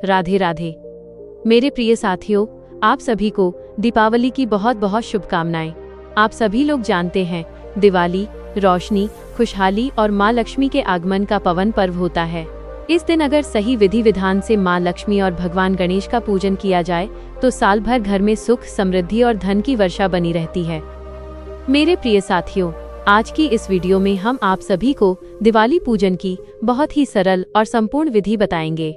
राधे राधे। मेरे प्रिय साथियों, आप सभी को दीपावली की बहुत बहुत शुभकामनाएं। आप सभी लोग जानते हैं, दिवाली रोशनी, खुशहाली और माँ लक्ष्मी के आगमन का पावन पर्व होता है। इस दिन अगर सही विधि विधान से माँ लक्ष्मी और भगवान गणेश का पूजन किया जाए तो साल भर घर में सुख, समृद्धि और धन की वर्षा बनी रहती है। मेरे प्रिय साथियों, आज की इस वीडियो में हम आप सभी को दिवाली पूजन की बहुत ही सरल और संपूर्ण विधि बताएंगे।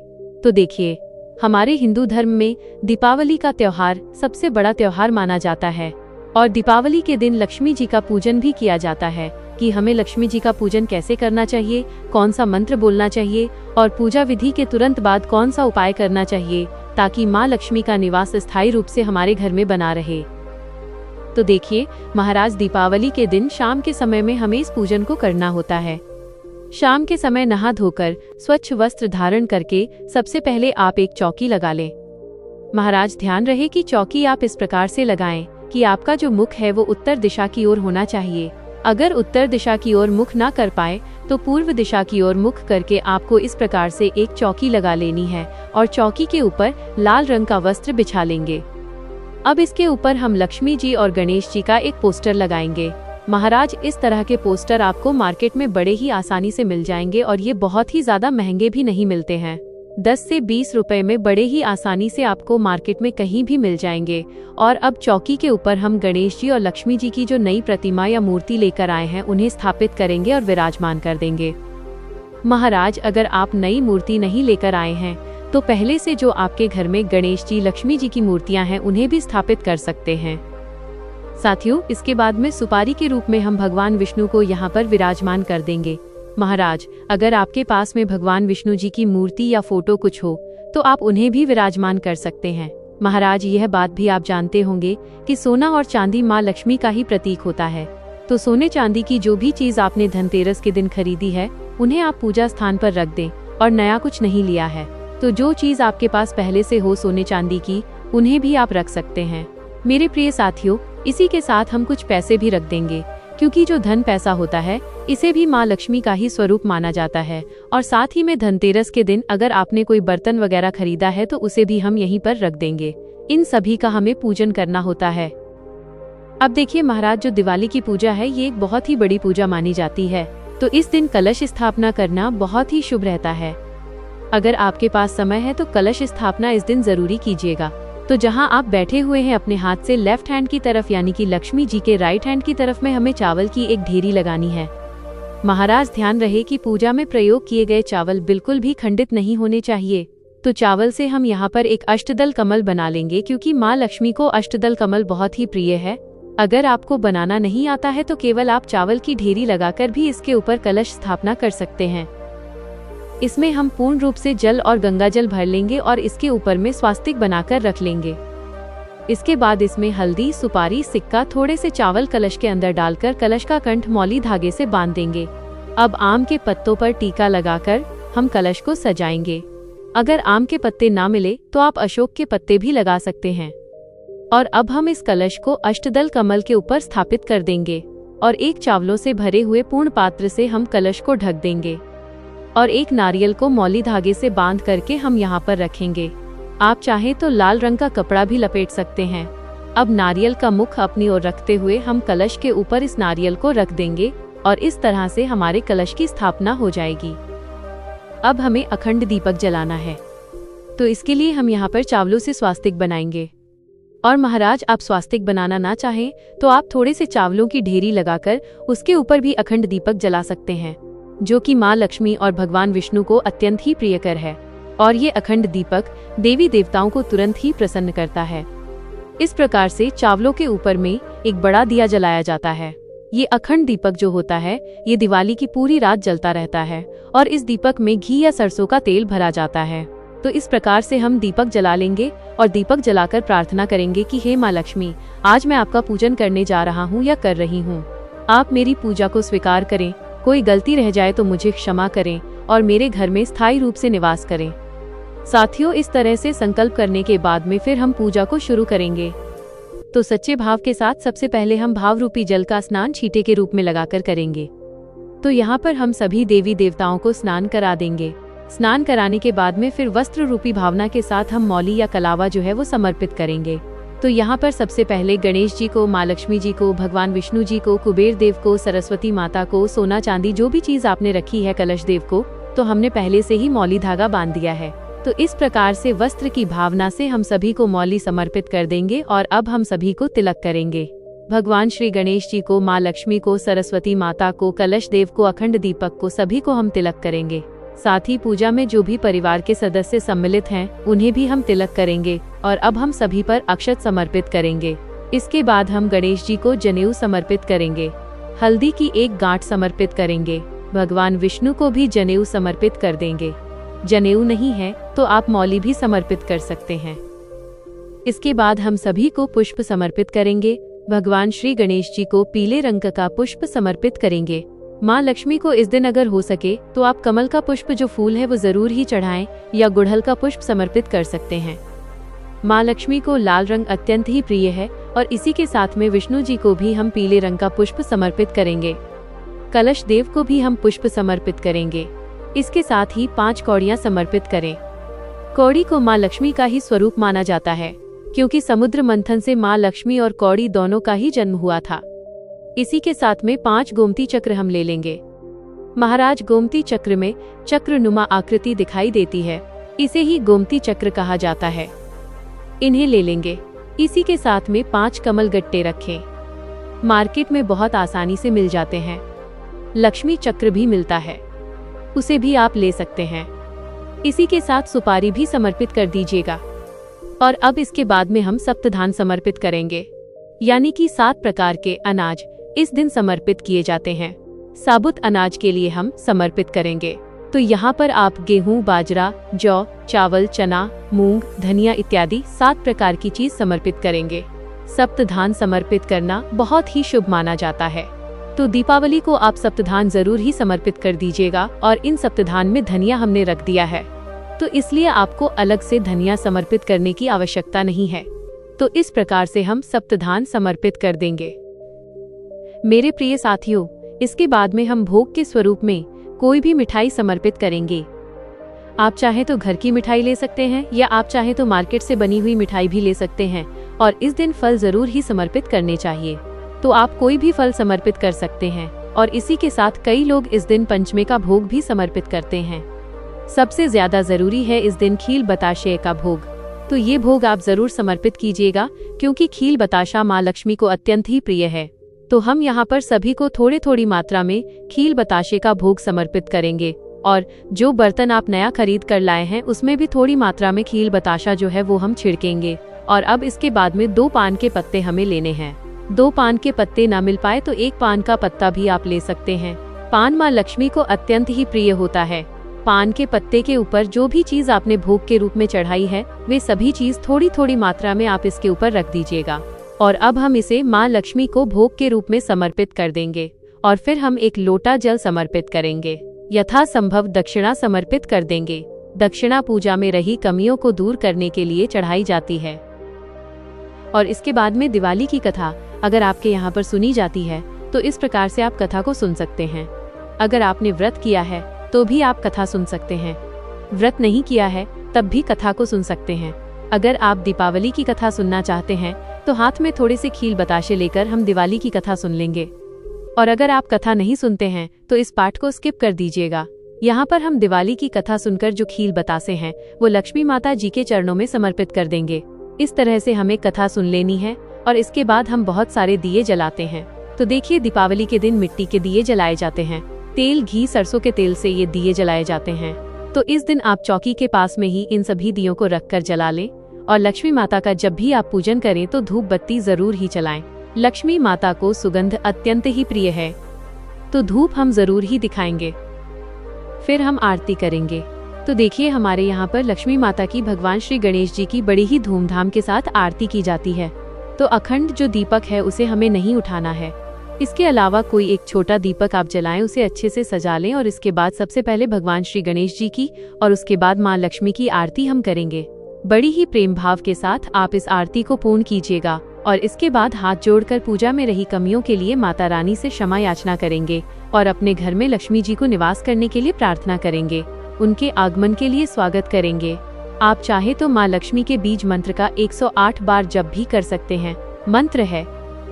तो देखिए, हमारे हिंदू धर्म में दीपावली का त्योहार सबसे बड़ा त्योहार माना जाता है और दीपावली के दिन लक्ष्मी जी का पूजन भी किया जाता है कि हमें लक्ष्मी जी का पूजन कैसे करना चाहिए, कौन सा मंत्र बोलना चाहिए और पूजा विधि के तुरंत बाद कौन सा उपाय करना चाहिए ताकि माँ लक्ष्मी का निवास स्थायी रूप से हमारे घर में बना रहे। तो देखिए, महाराज दीपावली के दिन शाम के समय में हमें इस पूजन को करना होता है। शाम के समय नहा धोकर स्वच्छ वस्त्र धारण करके सबसे पहले आप एक चौकी लगा लें। महाराज ध्यान रहे कि चौकी आप इस प्रकार से लगाएं कि आपका जो मुख है वो उत्तर दिशा की ओर होना चाहिए। अगर उत्तर दिशा की ओर मुख ना कर पाए तो पूर्व दिशा की ओर मुख करके आपको इस प्रकार से एक चौकी लगा लेनी है और चौकी के ऊपर लाल रंग का वस्त्र बिछा लेंगे। अब इसके ऊपर हम लक्ष्मी जी और गणेश जी का एक पोस्टर लगाएंगे। महाराज, इस तरह के पोस्टर आपको मार्केट में बड़े ही आसानी से मिल जाएंगे और ये बहुत ही ज्यादा महंगे भी नहीं मिलते हैं। 10 से 20 रुपए में बड़े ही आसानी से आपको मार्केट में कहीं भी मिल जाएंगे। और अब चौकी के ऊपर हम गणेश जी और लक्ष्मी जी की जो नई प्रतिमा या मूर्ति लेकर आए हैं उन्हें स्थापित करेंगे और विराजमान कर देंगे। महाराज, अगर आप नई मूर्ति नहीं लेकर आए हैं तो पहले से जो आपके घर में गणेश जी, लक्ष्मी जी की मूर्तियां हैं उन्हें भी स्थापित कर सकते हैं। साथियों, इसके बाद में सुपारी के रूप में हम भगवान विष्णु को यहाँ पर विराजमान कर देंगे। महाराज, अगर आपके पास में भगवान विष्णु जी की मूर्ति या फोटो कुछ हो तो आप उन्हें भी विराजमान कर सकते हैं। महाराज, यह बात भी आप जानते होंगे कि सोना और चांदी माँ लक्ष्मी का ही प्रतीक होता है। तो सोने चांदी की जो भी चीज आपने धनतेरस के दिन खरीदी है उन्हें आप पूजा स्थान पर रख दें और नया कुछ नहीं लिया है तो जो चीज आपके पास पहले से हो सोने चांदी की उन्हें भी आप रख सकते हैं। मेरे प्रिय साथियों, इसी के साथ हम कुछ पैसे भी रख देंगे क्योंकि जो धन पैसा होता है इसे भी माँ लक्ष्मी का ही स्वरूप माना जाता है। और साथ ही में धनतेरस के दिन अगर आपने कोई बर्तन वगैरह खरीदा है तो उसे भी हम यहीं पर रख देंगे। इन सभी का हमें पूजन करना होता है। अब देखिए महाराज, जो दिवाली की पूजा है ये एक बहुत ही बड़ी पूजा मानी जाती है तो इस दिन कलश स्थापना करना बहुत ही शुभ रहता है। अगर आपके पास समय है तो कलश स्थापना इस दिन जरूरी कीजिएगा। तो जहां आप बैठे हुए हैं अपने हाथ से लेफ्ट हैंड की तरफ यानी कि लक्ष्मी जी के राइट हैंड की तरफ में हमें चावल की एक ढेरी लगानी है। महाराज ध्यान रहे कि पूजा में प्रयोग किए गए चावल बिल्कुल भी खंडित नहीं होने चाहिए। तो चावल से हम यहाँ पर एक अष्टदल कमल बना लेंगे क्योंकि माँ लक्ष्मी को अष्टदल कमल बहुत ही प्रिय है। अगर आपको बनाना नहीं आता है तो केवल आप चावल की ढेरी लगाकर भी इसके ऊपर कलश स्थापना कर सकते हैं। इसमें हम पूर्ण रूप से जल और गंगा जल भर लेंगे और इसके ऊपर में स्वास्तिक बनाकर रख लेंगे। इसके बाद इसमें हल्दी, सुपारी, सिक्का, थोड़े से चावल कलश के अंदर डालकर कलश का कंठ मौली धागे से बांध देंगे। अब आम के पत्तों पर टीका लगाकर हम कलश को सजाएंगे। अगर आम के पत्ते ना मिले तो आप अशोक के पत्ते भी लगा सकते हैं। और अब हम इस कलश को अष्टदल कमल के ऊपर स्थापित कर देंगे और एक चावलों से भरे हुए पूर्ण पात्र से हम कलश को ढक देंगे और एक नारियल को मौली धागे से बांध करके हम यहाँ पर रखेंगे। आप चाहे तो लाल रंग का कपड़ा भी लपेट सकते हैं। अब नारियल का मुख अपनी ओर रखते हुए हम कलश के ऊपर इस नारियल को रख देंगे और इस तरह से हमारे कलश की स्थापना हो जाएगी। अब हमें अखंड दीपक जलाना है तो इसके लिए हम यहाँ पर चावलों से स्वास्तिक बनाएंगे। और महाराज, आप स्वास्तिक बनाना ना चाहें तो आप थोड़े से चावलों की ढेरी लगाकर उसके ऊपर भी अखंड दीपक जला सकते हैं जो कि माँ लक्ष्मी और भगवान विष्णु को अत्यंत ही प्रियकर है। और ये अखंड दीपक देवी देवताओं को तुरंत ही प्रसन्न करता है। इस प्रकार से चावलों के ऊपर में एक बड़ा दिया जलाया जाता है। ये अखंड दीपक जो होता है ये दिवाली की पूरी रात जलता रहता है और इस दीपक में घी या सरसों का तेल भरा जाता है। तो इस प्रकार से हम दीपक जला लेंगे और दीपक जलाकर प्रार्थना करेंगे कि हे माँ लक्ष्मी, आज मैं आपका पूजन करने जा रहा हूँ या कर रही हूँ। आप मेरी पूजा को स्वीकार करें, कोई गलती रह जाए तो मुझे क्षमा करें और मेरे घर में स्थायी रूप से निवास करें। साथियों, इस तरह से संकल्प करने के बाद में फिर हम पूजा को शुरू करेंगे। तो सच्चे भाव के साथ सबसे पहले हम भाव रूपी जल का स्नान छींटे के रूप में लगाकर करेंगे। तो यहाँ पर हम सभी देवी देवताओं को स्नान करा देंगे। स्नान कराने के बाद में फिर वस्त्र रूपी भावना के साथ हम मौली या कलावा जो है वो समर्पित करेंगे। तो यहाँ पर सबसे पहले गणेश जी को, माँ लक्ष्मी जी को, भगवान विष्णु जी को, कुबेर देव को, सरस्वती माता को, सोना चांदी जो भी चीज आपने रखी है, कलश देव को, तो हमने पहले से ही मौली धागा बांध दिया है। तो इस प्रकार से वस्त्र की भावना से हम सभी को मौली समर्पित कर देंगे और अब हम सभी को तिलक करेंगे। भगवान श्री गणेश जी को, माँ लक्ष्मी को, सरस्वती माता को, कलश देव को, अखंड दीपक को, सभी को हम तिलक करेंगे। साथ ही पूजा में जो भी परिवार के सदस्य सम्मिलित हैं, उन्हें भी हम तिलक करेंगे और अब हम सभी पर अक्षत समर्पित करेंगे। इसके बाद हम गणेश जी को जनेऊ समर्पित करेंगे, हल्दी की एक गांठ समर्पित करेंगे। भगवान विष्णु को भी जनेऊ समर्पित कर देंगे। जनेऊ नहीं है तो आप मौली भी समर्पित कर सकते हैं। इसके बाद हम सभी को पुष्प समर्पित करेंगे। भगवान श्री गणेश जी को पीले रंग का पुष्प समर्पित करेंगे। माँ लक्ष्मी को इस दिन अगर हो सके तो आप कमल का पुष्प जो फूल है वो जरूर ही चढ़ाएं या गुड़हल का पुष्प समर्पित कर सकते हैं। माँ लक्ष्मी को लाल रंग अत्यंत ही प्रिय है और इसी के साथ में विष्णु जी को भी हम पीले रंग का पुष्प समर्पित करेंगे। कलश देव को भी हम पुष्प समर्पित करेंगे। इसके साथ ही 5 कौड़ियाँ समर्पित करें। कौड़ी को माँ लक्ष्मी का ही स्वरूप माना जाता है, क्योंकि समुद्र मंथन से माँ लक्ष्मी और कौड़ी दोनों का ही जन्म हुआ था। इसी के साथ में 5 गोमती चक्र हम ले लेंगे। महाराज गोमती चक्र में चक्रनुमा आकृति दिखाई देती है, इसे ही गोमती चक्र कहा जाता है। इन्हें ले लेंगे। इसी के साथ में 5 कमल गट्टे रखें। मार्केट में बहुत आसानी से मिल जाते हैं। लक्ष्मी चक्र भी मिलता है, उसे भी आप ले सकते हैं। इसी के साथ सुपारी भी समर्पित कर दीजिएगा। और अब इसके बाद में हम सप्तधान समर्पित करेंगे, यानी कि 7 प्रकार के अनाज इस दिन समर्पित किए जाते हैं। साबुत अनाज के लिए हम समर्पित करेंगे। तो यहाँ पर आप गेहूं, बाजरा, जौ, चावल, चना, मूंग, धनिया इत्यादि 7 प्रकार की चीज समर्पित करेंगे। सप्तधान समर्पित करना बहुत ही शुभ माना जाता है। तो दीपावली को आप सप्तधान जरूर ही समर्पित कर दीजिएगा। और इन सप्तधान में धनिया हमने रख दिया है, तो इसलिए आपको अलग से धनिया समर्पित करने की आवश्यकता नहीं है। तो इस प्रकार से हम सप्तधान समर्पित कर देंगे। मेरे प्रिय साथियों, इसके बाद में हम भोग के स्वरूप में कोई भी मिठाई समर्पित करेंगे। आप चाहे तो घर की मिठाई ले सकते हैं या आप चाहे तो मार्केट से बनी हुई मिठाई भी ले सकते हैं। और इस दिन फल जरूर ही समर्पित करने चाहिए। तो आप कोई भी फल समर्पित कर सकते हैं। और इसी के साथ कई लोग इस दिन पंचमे का भोग भी समर्पित करते हैं। सबसे ज्यादा जरूरी है इस दिन खील बताशे का भोग। तो ये भोग आप जरूर समर्पित कीजिएगा, क्योंकि खील बताशा माँ लक्ष्मी को अत्यंत ही प्रिय है। तो हम यहाँ पर सभी को थोड़ी थोड़ी मात्रा में खील बताशे का भोग समर्पित करेंगे। और जो बर्तन आप नया खरीद कर लाए हैं उसमें भी थोड़ी मात्रा में खील बताशा जो है वो हम छिड़केंगे। और अब इसके बाद में 2 पान के पत्ते हमें लेने हैं। 2 पान के पत्ते ना मिल पाए तो 1 पान का पत्ता भी आप ले सकते हैं। पान माँ लक्ष्मी को अत्यंत ही प्रिय होता है। पान के पत्ते के ऊपर जो भी चीज आपने भोग के रूप में चढ़ाई है वे सभी चीज थोड़ी थोड़ी मात्रा में आप इसके ऊपर रख दीजिएगा। और अब हम इसे माँ लक्ष्मी को भोग के रूप में समर्पित कर देंगे। और फिर हम 1 लोटा जल समर्पित करेंगे। यथासंभव दक्षिणा समर्पित कर देंगे। दक्षिणा पूजा में रही कमियों को दूर करने के लिए चढ़ाई जाती है। और इसके बाद में दिवाली की कथा अगर आपके यहाँ पर सुनी जाती है तो इस प्रकार से आप कथा को सुन सकते हैं। अगर आपने व्रत किया है तो भी आप कथा सुन सकते हैं। व्रत नहीं किया है तब भी कथा को सुन सकते हैं। अगर आप दीपावली की कथा सुनना चाहते हैं तो हाथ में थोड़े से खील बताशे लेकर हम दिवाली की कथा सुन लेंगे। और अगर आप कथा नहीं सुनते हैं तो इस पाठ को स्किप कर दीजिएगा। यहाँ पर हम दिवाली की कथा सुनकर जो खील बतासे हैं वो लक्ष्मी माता जी के चरणों में समर्पित कर देंगे। इस तरह से हमें कथा सुन लेनी है। और इसके बाद हम बहुत सारे दिए जलाते हैं। तो देखिए, दीपावली के दिन मिट्टी के दिए जलाए जाते हैं। तेल, घी, सरसों के तेल से ये दिए जलाए जाते हैं। तो इस दिन आप चौकी के पास में ही इन सभी दियों को रखकर जला लें। और लक्ष्मी माता का जब भी आप पूजन करें तो धूप बत्ती जरूर ही जलाएं। लक्ष्मी माता को सुगंध अत्यंत ही प्रिय है, तो धूप हम जरूर ही दिखाएंगे। फिर हम आरती करेंगे। तो देखिए, हमारे यहाँ पर लक्ष्मी माता की भगवान श्री गणेश जी की बड़ी ही धूमधाम के साथ आरती की जाती है। तो अखंड जो दीपक है उसे हमें नहीं उठाना है। इसके अलावा कोई एक छोटा दीपक आप जलाएं, उसे अच्छे से सजा लें। और इसके बाद सबसे पहले भगवान श्री गणेश जी की और उसके बाद माँ लक्ष्मी की आरती हम करेंगे। बड़ी ही प्रेम भाव के साथ आप इस आरती को पूर्ण कीजिएगा। और इसके बाद हाथ जोड़कर पूजा में रही कमियों के लिए माता रानी से क्षमा याचना करेंगे और अपने घर में लक्ष्मी जी को निवास करने के लिए प्रार्थना करेंगे। उनके आगमन के लिए स्वागत करेंगे। आप चाहे तो माँ लक्ष्मी के बीज मंत्र का 108 बार जप भी कर सकते हैं। मंत्र है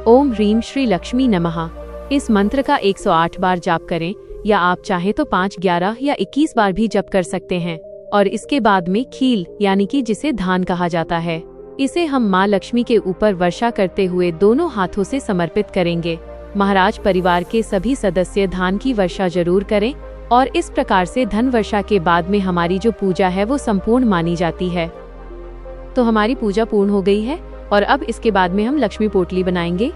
ओम ह्रीम श्री लक्ष्मी नमः। इस मंत्र का 108 बार जाप करें, या आप चाहे तो 5, 11 या 21 बार भी जप कर सकते हैं। और इसके बाद में खील यानी कि जिसे धान कहा जाता है, इसे हम माँ लक्ष्मी के ऊपर वर्षा करते हुए दोनों हाथों से समर्पित करेंगे। महाराज परिवार के सभी सदस्य धान की वर्षा जरूर करें और इस प्रकार से धन वर्षा के बाद में हमारी जो पूजा है वो संपूर्ण मानी जाती है। तो हमारी पूजा पूर्ण हो गई है और अब इसके बाद में हम लक्ष्मी पोटली बनाएंगे।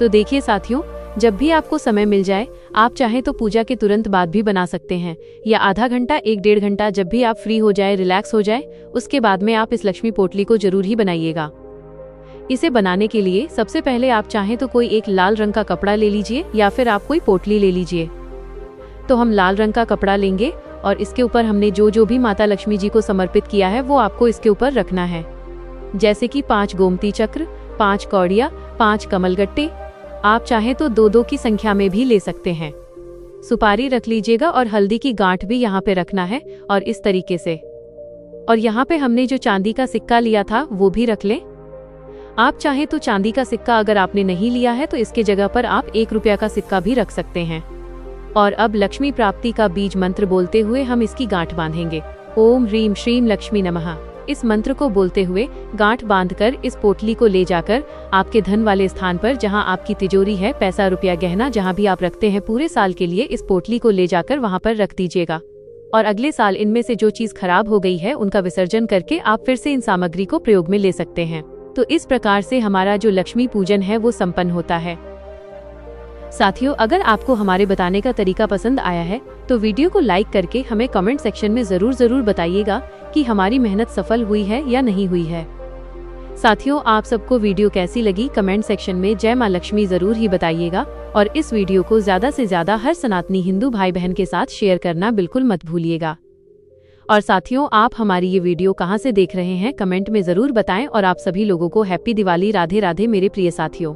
तो देखिए साथियों, जब भी आपको समय मिल जाए, आप चाहें तो पूजा के तुरंत बाद भी बना सकते हैं, या आधा घंटा 1-1.5 घंटा जब भी आप फ्री हो जाए, रिलैक्स हो जाए, उसके बाद में आप इस लक्ष्मी पोटली को जरूर ही बनाइएगा। इसे बनाने के लिए सबसे पहले आप चाहें तो कोई एक लाल रंग का कपड़ा ले लीजिए या फिर आप कोई पोटली ले लीजिए। तो हम लाल रंग का कपड़ा लेंगे और इसके ऊपर हमने जो भी माता लक्ष्मी जी को समर्पित किया है वो आपको इसके ऊपर रखना है, जैसे कि 5 गोमती चक्र, 5 कौड़िया, 5 कमलगट्टे। आप चाहें तो 2-2 की संख्या में भी ले सकते हैं। सुपारी रख लीजिएगा और हल्दी की गांठ भी यहाँ पे रखना है और इस तरीके से। और यहाँ पे हमने जो चांदी का सिक्का लिया था वो भी रख लें। आप चाहें तो चांदी का सिक्का अगर आपने नहीं लिया है तो इसके जगह पर आप 1 रुपया का सिक्का भी रख सकते हैं। और अब लक्ष्मी प्राप्ति का बीज मंत्र बोलते हुए हम इसकी गांठ बांधेंगे। ओम ह्रीम श्रीम लक्ष्मी नमः। इस मंत्र को बोलते हुए गांठ बांधकर इस पोटली को ले जाकर आपके धन वाले स्थान पर, जहां आपकी तिजोरी है, पैसा रुपया गहना जहां भी आप रखते हैं पूरे साल के लिए, इस पोटली को ले जाकर वहां पर रख दीजिएगा। और अगले साल इनमें से जो चीज खराब हो गई है उनका विसर्जन करके आप फिर से इन सामग्री को प्रयोग में ले सकते हैं। तो इस प्रकार से हमारा जो लक्ष्मी पूजन है वो संपन्न होता है। साथियों, अगर आपको हमारे बताने का तरीका पसंद आया है तो वीडियो को लाइक करके हमें कमेंट सेक्शन में जरूर बताइएगा कि हमारी मेहनत सफल हुई है या नहीं हुई है। साथियों, आप सबको वीडियो कैसी लगी कमेंट सेक्शन में जय मां लक्ष्मी जरूर ही बताइएगा और इस वीडियो को ज्यादा से ज्यादा हर सनातनी हिंदू भाई बहन के साथ शेयर करना बिल्कुल मत भूलिएगा। और साथियों, आप हमारी ये वीडियो कहाँ से देख रहे हैं कमेंट में जरूर बताएं और आप सभी लोगों को हैप्पी दिवाली। राधे राधे मेरे प्रिय साथियों।